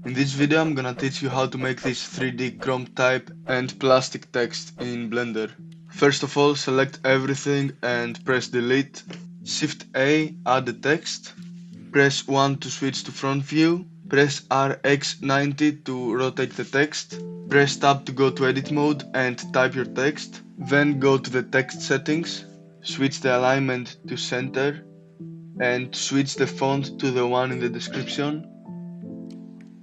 In this video I'm gonna teach you how to make this 3D chrome type and plastic text in Blender. First of all, select everything and press delete. Shift A, add the text. Press 1 to switch to front view. Press RX90 to rotate the text. Press tab to go to edit mode and type your text. Then go to the text settings. Switch the alignment to center and switch the font to the one in the description.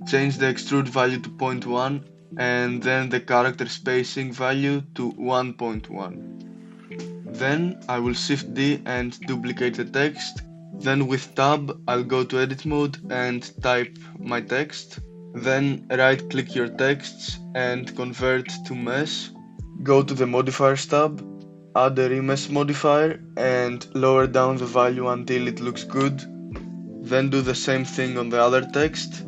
Change the extrude value to 0.1 and then the character spacing value to 1.1. Then I will shift D and duplicate the text. Then with tab I'll go to edit mode and type my text. Then right click your texts and convert to mesh. Go to the modifiers tab, add a remesh modifier and lower down the value until it looks good. Then do the same thing on the other text.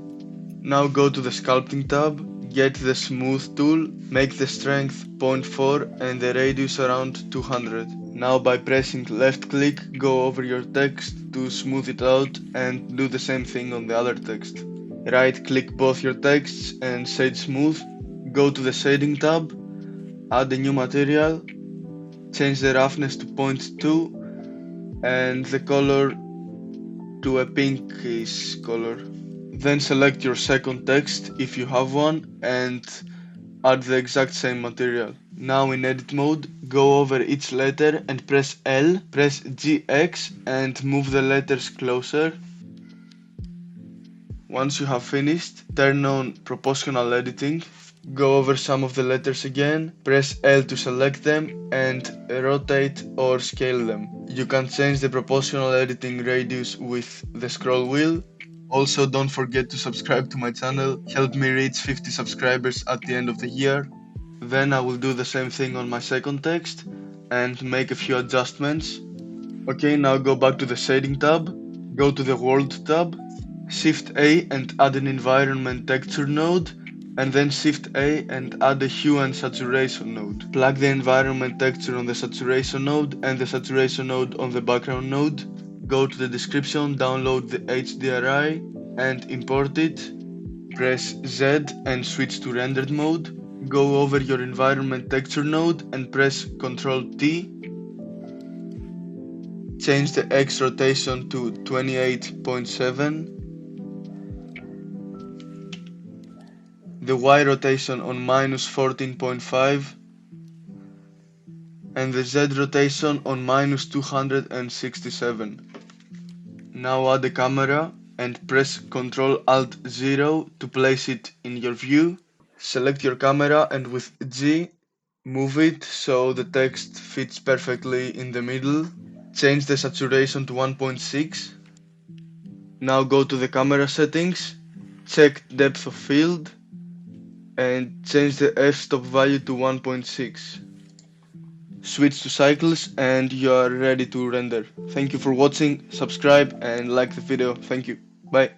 Now go to the sculpting tab, get the smooth tool, make the strength 0.4 and the radius around 200. Now by pressing left click, go over your text to smooth it out and do the same thing on the other text. Right click both your texts and shade smooth. Go to the shading tab, add a new material, change the roughness to 0.2 and the color to a pinkish color. Then select your second text if you have one and add the exact same material. Now in edit mode, go over each letter and press L, press GX and move the letters closer. Once you have finished, turn on proportional editing. Go over some of the letters again, press L to select them and rotate or scale them. You can change the proportional editing radius with the scroll wheel. Also, don't forget to subscribe to my channel, help me reach 50 subscribers at the end of the year. Then I will do the same thing on my second text and make a few adjustments. Okay, now go back to the shading tab, go to the world tab, Shift A and add an environment texture node, and then Shift A and add a hue and saturation node. Plug the environment texture on the saturation node and the saturation node on the background node. Go to the description, download the HDRI and import it. Press Z and switch to rendered mode. Go over your environment texture node and press Ctrl T. Change the X rotation to 28.7. The Y rotation on minus 14.5 and the Z rotation on minus 267. Now add the camera and press Ctrl Alt 0 to place it in your view. Select your camera and with G move it so the text fits perfectly in the middle. Change the saturation to 1.6. Now go to the camera settings, check depth of field and change the f-stop value to 1.6. Switch to cycles and you are ready to render. Thank you for watching, subscribe and like the video. Thank you. Bye.